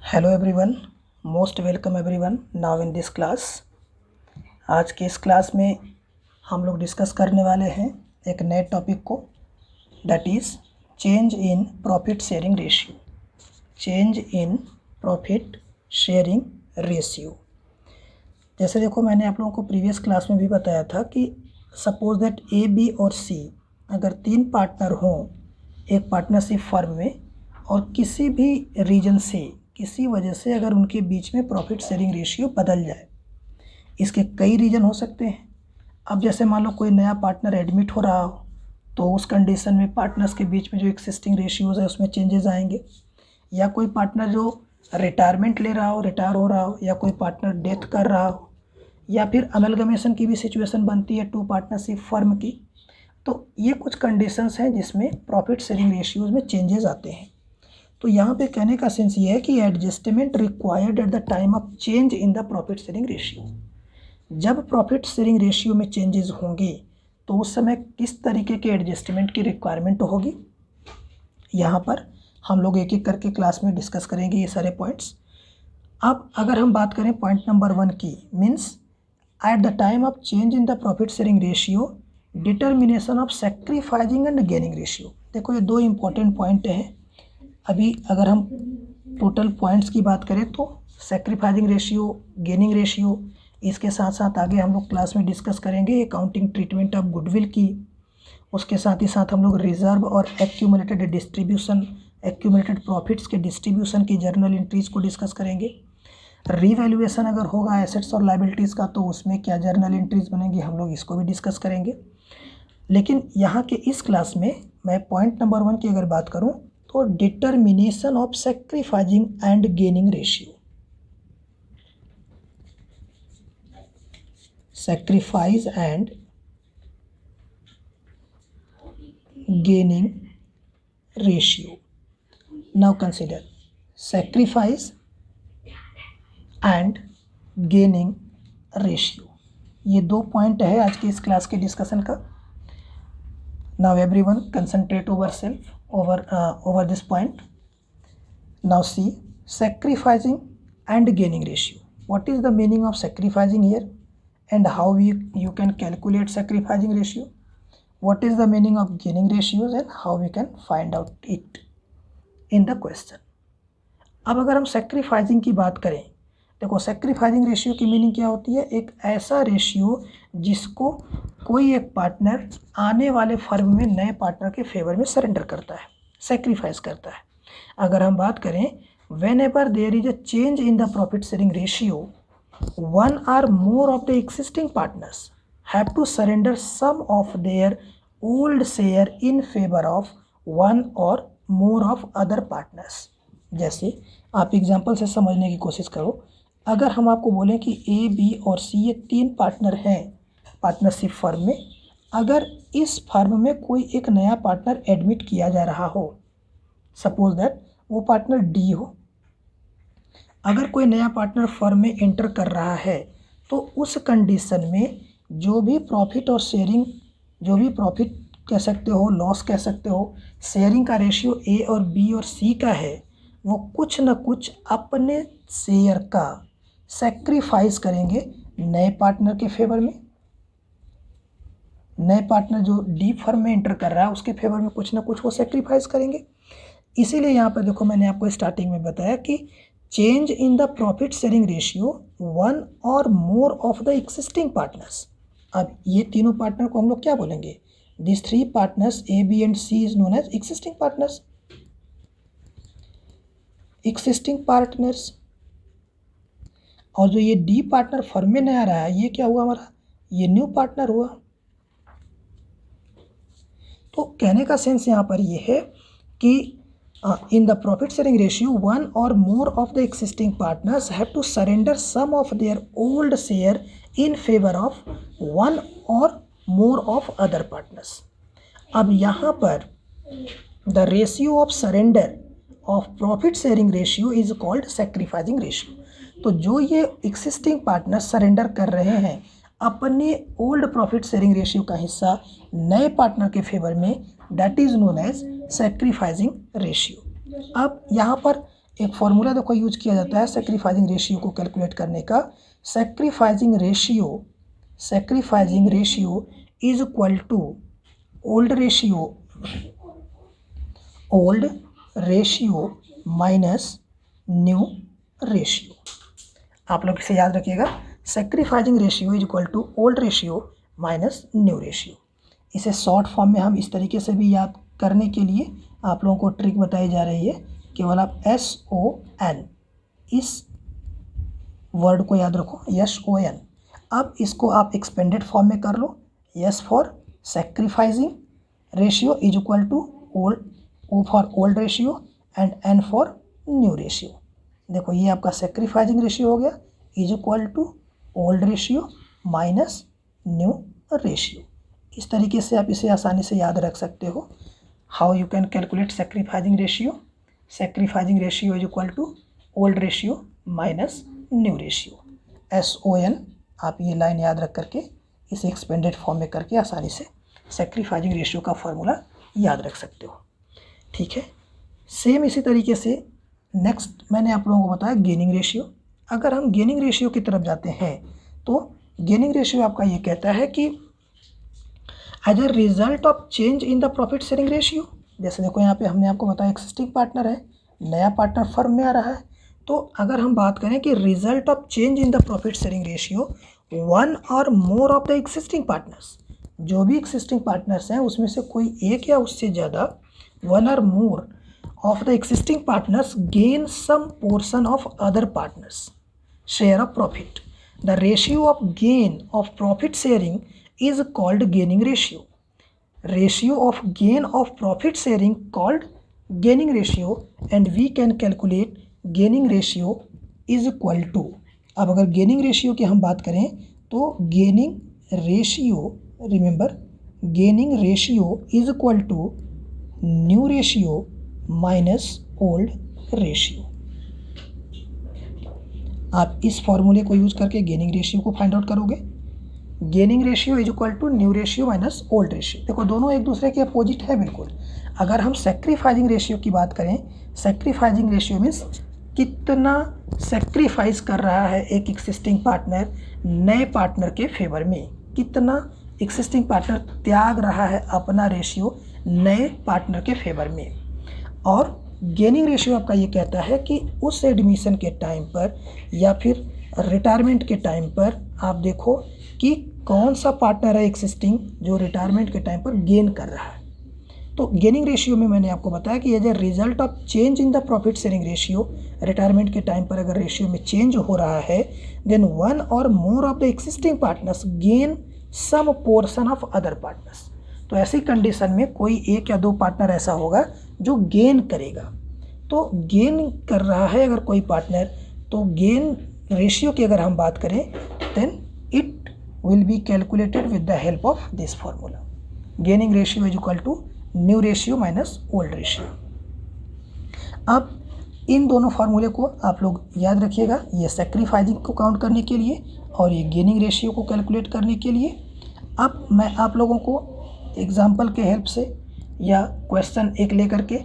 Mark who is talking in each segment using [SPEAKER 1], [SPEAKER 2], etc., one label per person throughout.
[SPEAKER 1] Hello everyone, most welcome everyone now in this class. आज के इस क्लास में हम लोग डिस्कस करने वाले हैं एक नए टॉपिक को, that is change in profit sharing ratio. Change in profit sharing ratio. जैसे देखो, मैंने आप लोगों को प्रीवियस क्लास में भी बताया था कि सपोज दैट ए, बी और सी अगर तीन पार्टनर हों एक पार्टनरशिप फर्म में, और किसी भी रीजन से किसी वजह से अगर उनके बीच में प्रॉफिट शेयरिंग रेशियो बदल जाए, इसके कई रीजन हो सकते हैं। अब जैसे मान लो कोई नया पार्टनर एडमिट हो रहा हो, तो उस कंडीशन में पार्टनर्स के बीच में जो एक्सिस्टिंग रेशियोज़ है उसमें चेंजेस आएंगे। या कोई पार्टनर जो रिटायरमेंट ले रहा हो, रिटायर हो रहा हो, या कोई पार्टनर डेथ कर रहा हो, या फिर अमेलगमेशन की भी सिचुएशन बनती है टू पार्टनरशिप फर्म की। तो ये कुछ कंडीशंस हैं जिसमें प्रॉफिट शेयरिंग रेशियोज़ में चेंजेस आते हैं। तो यहाँ पे कहने का सेंस ये है कि adjustment required at the time of change in the profit sharing ratio. जब प्रॉफिट शेयरिंग रेशियो में चेंजेस होंगे तो उस समय किस तरीके के एडजस्टमेंट की रिक्वायरमेंट होगी, यहाँ पर हम लोग एक एक करके क्लास में डिस्कस करेंगे ये सारे पॉइंट्स। अब अगर हम बात करें पॉइंट नंबर 1 की, means at the time of change in the profit sharing ratio determination of sacrificing and gaining ratio. देखो, ये दो इंपॉर्टेंट पॉइंट हैं। अभी अगर हम टोटल पॉइंट्स की बात करें तो सेक्रीफाइजिंग रेशियो, गेनिंग रेशियो, इसके साथ साथ आगे हम लोग क्लास में डिस्कस करेंगे अकाउंटिंग ट्रीटमेंट ऑफ गुडविल की। उसके साथ ही साथ हम लोग रिजर्व और एक्यूमुलेटेड डिस्ट्रीब्यूशन, एक्यूमुलेटेड प्रॉफिट्स के डिस्ट्रीब्यूशन की जर्नल एंट्रीज़ को डिस्कस करेंगे। रीवैल्यूएशन अगर होगा एसेट्स और लाइबिलिटीज़ का तो उसमें क्या जर्नल एंट्रीज़ बनेंगी, हम लोग इसको भी डिस्कस करेंगे। लेकिन यहाँ के इस क्लास में मैं पॉइंट नंबर 1 की अगर बात करूँ तो determination of sacrificing and gaining ratio. Sacrifice and gaining ratio. Now consider sacrifice and gaining ratio. ये दो पॉइंट है आज की इस क्लास के डिस्कशन का। Now everyone concentrate over self over this point. Now see sacrificing and gaining ratio. What is the meaning of sacrificing here and how you can calculate sacrificing ratio? What is the meaning of gaining ratios and how we can find out it in the question? अब अगर हम sacrificing की बात करें, देखो sacrificing ratio की meaning क्या होती है, एक ऐसा रेशियो जिसको कोई एक पार्टनर आने वाले फर्म में नए पार्टनर के फेवर में सरेंडर करता है, सेक्रीफाइस करता है। अगर हम बात करें whenever there is a change in the profit sharing ratio, one or more of the existing partners have to surrender some of their old share in favour of one और more of other partners. जैसे आप example से समझने की कोशिश करो। अगर हम आपको बोलें कि ए, बी और सी ये तीन पार्टनर हैं पार्टनरशिप फर्म में, अगर इस फर्म में कोई एक नया पार्टनर एडमिट किया जा रहा हो, सपोज दैट वो पार्टनर डी हो, अगर कोई नया पार्टनर फर्म में एंटर कर रहा है तो उस कंडीशन में जो भी प्रॉफिट और शेयरिंग, जो भी प्रॉफिट कह सकते हो, लॉस कह सकते हो, शेयरिंग का रेशियो ए और बी और सी का है, वो कुछ न कुछ अपने शेयर का सेक्रीफाइस करेंगे नए पार्टनर के फेवर में। नए पार्टनर जो डी फर्म में एंटर कर रहा है उसके फेवर में कुछ ना कुछ वो सेक्रीफाइस करेंगे। इसीलिए यहाँ पर देखो, मैंने आपको स्टार्टिंग में बताया कि change in the profit sharing ratio one और more of the existing partners. अब ये तीनों पार्टनर को हम लोग क्या बोलेंगे, this three partners A, B and C is known as existing partners. Existing partners. और जो ये डी पार्टनर फर्म में नया रहा है, ये क्या हुआ हमारा, ये न्यू पार्टनर हुआ। तो कहने का सेंस यहाँ पर ये है कि in the profit sharing ratio one और more of the existing partners have to surrender some of their old share in favour of one और मोर ऑफ अदर पार्टनर्स। अब यहाँ पर the ratio of surrender of profit sharing ratio is called sacrificing ratio. तो जो ये existing partner surrender कर रहे हैं अपने ओल्ड प्रॉफिट शेयरिंग रेशियो का हिस्सा नए पार्टनर के फेवर में, that is known as sacrificing ratio. अब यहाँ पर एक फॉर्मूला देखो यूज किया जाता है सैक्रिफाइसिंग रेशियो को कैलकुलेट करने का। Sacrificing ratio is equal to old ratio minus new ratio. आप लोग इसे याद रखिएगा, sacrificing ratio is equal to old ratio minus new ratio. इसे शॉर्ट फॉर्म में हम इस तरीके से भी याद करने के लिए आप लोगों को ट्रिक बताई जा रही है। केवल आप SON इस वर्ड को याद रखो, SON। अब इसको आप एक्सपेंडेड फॉर्म में कर लो। S for sacrificing ratio is equal to old, O for old ratio and N for new ratio. देखो ये आपका सैक्रिफाइसिंग रेशियो हो गया is equal to old ratio minus new ratio. इस तरीके से आप इसे आसानी से याद रख सकते हो। How you can calculate sacrificing ratio is equal to old ratio minus new ratio. SON आप ये लाइन याद रख करके इसे एक्सपेंडेड फॉर्म में करके आसानी से सैक्रिफाइसिंग रेशियो का फॉर्मूला याद रख सकते हो। ठीक है, सेम इसी तरीके से नेक्स्ट मैंने आप लोगों को बताया गेनिंग रेशियो। अगर हम गेनिंग रेशियो की तरफ जाते हैं तो गेनिंग रेशियो आपका ये कहता है कि as a result of change in the profit sharing ratio, जैसे देखो यहाँ पे हमने आपको बताया एक्सिस्टिंग पार्टनर है, नया पार्टनर फर्म में आ रहा है, तो अगर हम बात करें कि result of change in the profit sharing ratio one और more of the existing partners, जो भी एक्सिस्टिंग पार्टनर्स हैं उसमें से कोई एक या उससे ज़्यादा, वन और मोर of the existing partners gain some portion of other partners share of profit. The ratio of gain of profit sharing is called gaining ratio. Ratio of gain of profit sharing called gaining ratio, and we can calculate gaining ratio is equal to, अब अगर gaining ratio की हम बात करें तो gaining ratio, remember gaining ratio is equal to new ratio minus old ratio. आप इस फॉर्मूले को यूज करके गेनिंग रेशियो को फाइंड आउट करोगे। Gaining ratio is equal to new ratio minus old ratio. देखो दोनों एक दूसरे के अपोजिट है बिल्कुल। अगर हम सैक्रिफाइसिंग रेशियो की बात करें, सैक्रिफाइसिंग रेशियो मीन्स कितना सैक्रिफाइस कर रहा है एक एक्सिस्टिंग पार्टनर नए पार्टनर के फेवर में, कितना एक्सिस्टिंग पार्टनर त्याग रहा है अपना रेशियो नए पार्टनर के फेवर में। और गेनिंग रेशियो आपका ये कहता है कि उस एडमिशन के टाइम पर या फिर रिटायरमेंट के टाइम पर आप देखो कि कौन सा पार्टनर है एक्सिस्टिंग जो रिटायरमेंट के टाइम पर गेन कर रहा है। तो गेनिंग रेशियो में मैंने आपको बताया कि as a result of change in the profit sharing ratio, retirement के टाइम पर अगर रेशियो में चेंज हो रहा है, देन वन और more of the existing partners gain some portion of other partners. तो ऐसी कंडीशन में कोई एक या दो पार्टनर ऐसा होगा जो गेन करेगा। तो गेन कर रहा है अगर कोई पार्टनर, तो गेन रेशियो की अगर हम बात करें then it will be calculated with the help of this formula. Gaining ratio is equal to new ratio minus old ratio. अब इन दोनों फार्मूले को आप लोग याद रखिएगा, ये सैक्रिफाइसिंग को काउंट करने के लिए और ये गेनिंग रेशियो को कैलकुलेट करने के लिए। अब मैं आप लोगों को एग्जाम्पल के हेल्प से या क्वेश्चन एक लेकर के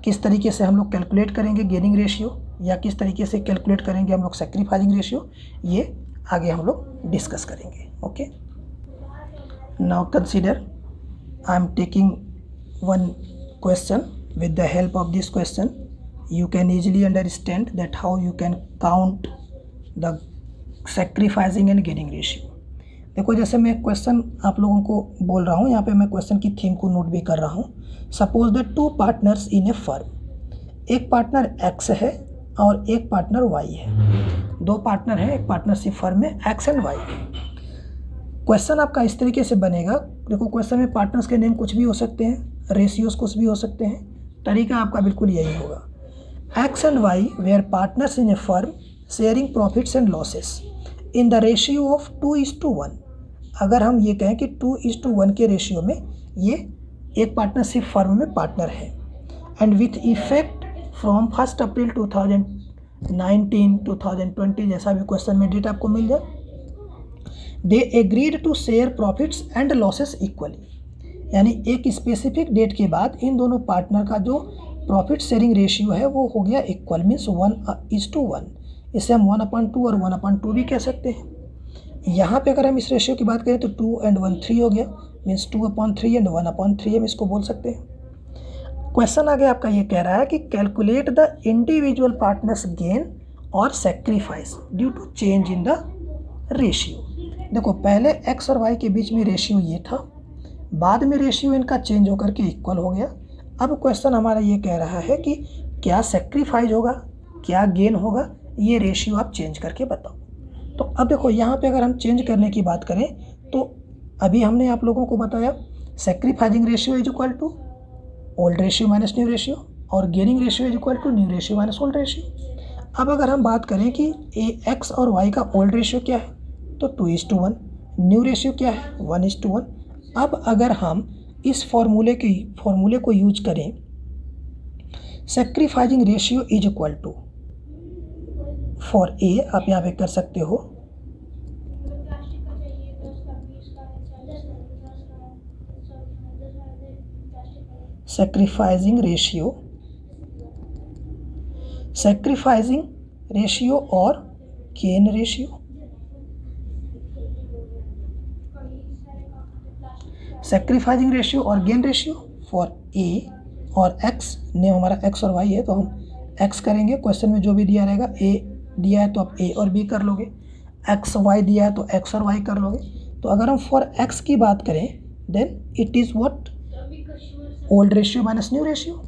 [SPEAKER 1] किस तरीके से हम लोग कैलकुलेट करेंगे गेनिंग रेशियो या किस तरीके से कैलकुलेट करेंगे हम लोग सैक्रिफाइसिंग रेशियो, ये आगे हम लोग डिस्कस करेंगे। Okay, now consider I am taking one question. With the help of this question you can easily understand that how you can count the sacrificing and gaining ratio। देखो जैसे मैं question आप लोगों को बोल रहा हूँ, यहाँ पे मैं क्वेश्चन की थीम को नोट भी कर रहा हूँ। Suppose the two partners in A firm, एक पार्टनर X है और एक पार्टनर Y है। दो पार्टनर हैं एक पार्टनरशिप फर्म में X एंड Y। क्वेश्चन आपका इस तरीके से बनेगा। देखो क्वेश्चन में पार्टनर्स के नेम कुछ भी हो सकते हैं, रेशियोज कुछ भी हो सकते हैं, तरीका आपका बिल्कुल यही होगा। X and Y were partners in a firm sharing profits and losses in the ratio of 2:1। अगर हम ये कहें कि 2:1 के रेशियो में ये एक पार्टनरशिप फर्म में पार्टनर है, एंड विथ इफेक्ट फ्रॉम 1 अप्रैल 2019 2020, जैसा भी क्वेश्चन में डेट आपको मिल जाए, they agreed to share profits and losses equally. यानी एक स्पेसिफिक डेट के बाद इन दोनों पार्टनर का जो प्रॉफिट शेयरिंग रेशियो है वो हो गया इक्वल, मीन्स 1:1। इसे हम 1/2 और 1/2 भी कह सकते हैं। यहाँ पे अगर हम इस रेशियो की बात करें तो 2 and 1 3 हो गया, मीन्स 2/3 एंड 1/3 हम इसको बोल सकते हैं। क्वेश्चन आगे आपका ये कह रहा है कि calculate the individual partners gain or sacrifice due to change in the ratio. देखो पहले एक्स और वाई के बीच में रेशियो ये था, बाद में रेशियो इनका चेंज होकर के इक्वल हो गया। अब क्वेश्चन हमारा ये कह रहा है कि क्या सेक्रीफाइस होगा, क्या गेन होगा, ये रेशियो आप चेंज करके बताओ। तो अब देखो यहाँ पे अगर हम चेंज करने की बात करें तो अभी हमने आप लोगों को बताया sacrificing ratio is equal to old ratio minus new ratio और gaining ratio is equal to new ratio minus old ratio. अब अगर हम बात करें कि एक्स और वाई का ओल्ड रेशियो क्या है तो 2:1, न्यू रेशियो क्या है 1:1। अब अगर हम इस फॉर्मूले को यूज करें, sacrificing ratio is equal to for A, आप यहाँ पे कर सकते हो सेक्रीफाइजिंग रेशियो और गेन रेशियो। सेक्रीफाइजिंग रेशियो और गेन रेशियो फॉर ए और एक्स, ने हमारा एक्स और वाई है तो हम एक्स करेंगे। क्वेश्चन में जो भी दिया रहेगा, ए दिया है तो आप ए और बी कर लोगे, एक्स वाई दिया है तो एक्स और वाई कर लोगे। तो अगर हम फॉर एक्स की बात करें then it is what, old ratio minus new ratio.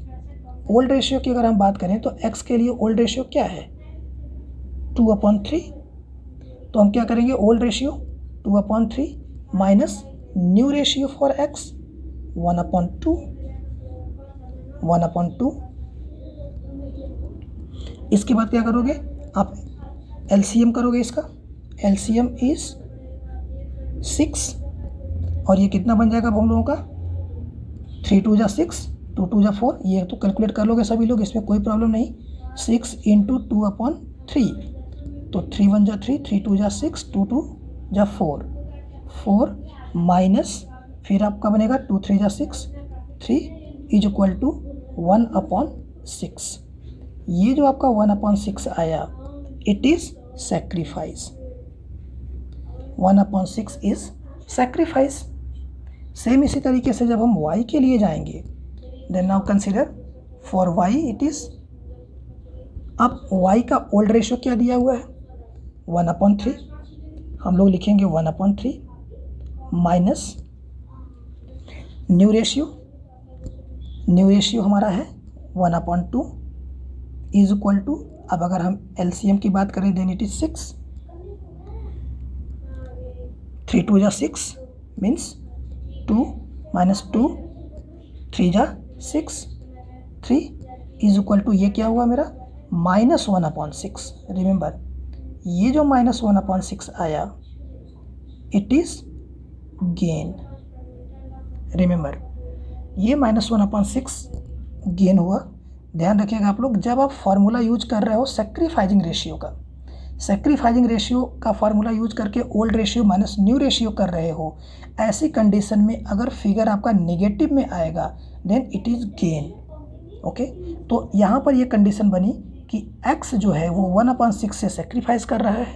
[SPEAKER 1] Old ratio की अगर हम बात करें तो एक्स के लिए ओल्ड रेशियो क्या है 2/3। तो हम क्या करेंगे, old ratio 2/3 minus new ratio for x 1/2। इसके बाद क्या करोगे आप, एलसीएम करोगे इसका, एलसीएम इज 6 और ये कितना बन जाएगा हम लोगों का 3 2 6, 2 2 4, ये तो कैलकुलेट कर लोगे सभी लोग, इसमें कोई प्रॉब्लम नहीं। 6 × 2/3 तो 3 1 3, 3 2 6, 2 2 4, 4 माइनस फिर आपका बनेगा 2 3 6, 3 इज इक्वल टू 1/6। ये जो आपका 1/6 आया it is sacrifice, 1/6 is sacrifice. Same इसी तरीके से जब हम y के लिए जाएंगे then now consider for y it is, अब y का ओल्ड रेशियो क्या दिया हुआ है 1/3, हम लोग लिखेंगे 1/3 माइनस न्यू रेशियो हमारा है 1/2 इज इक्वल टू, अब अगर हम एलसीएम की बात करें then it is 6, 3 2 6 means 2 minus 2, 3 6, 3 is equal to, ये क्या हुआ मेरा -1/6। रिमेंबर ये जो -1/6 आया इट इज गेन। रिमेंबर ये -1/6 गेन हुआ। ध्यान रखिएगा आप लोग, जब आप फार्मूला यूज कर रहे हो सेक्रीफाइजिंग रेशियो का, सेक्रीफाइजिंग रेशियो का फार्मूला यूज करके old ratio minus new ratio कर रहे हो, ऐसी कंडीशन में अगर फिगर आपका नेगेटिव में आएगा then it is gain. Okay, तो यहाँ पर ये कंडीशन बनी कि x जो है वो 1/6 से सेक्रीफाइस कर रहा है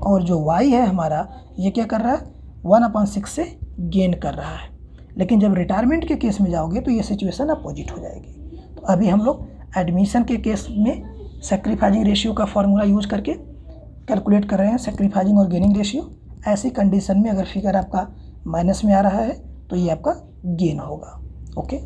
[SPEAKER 1] और जो y है हमारा ये क्या कर रहा है 1/6 से गेन कर रहा है। लेकिन जब रिटायरमेंट के केस में जाओगे तो ये सिचुएशन अपोजिट हो जाएगी। तो अभी हम लोग एडमिशन के केस में सेक्रीफाइजिंग रेशियो का फार्मूला यूज करके कैलकुलेट कर रहे हैं सेक्रीफाइजिंग और गेनिंग रेशियो। ऐसी कंडीशन में अगर फिगर आपका माइनस में आ रहा है तो ये आपका गेन होगा। ओके।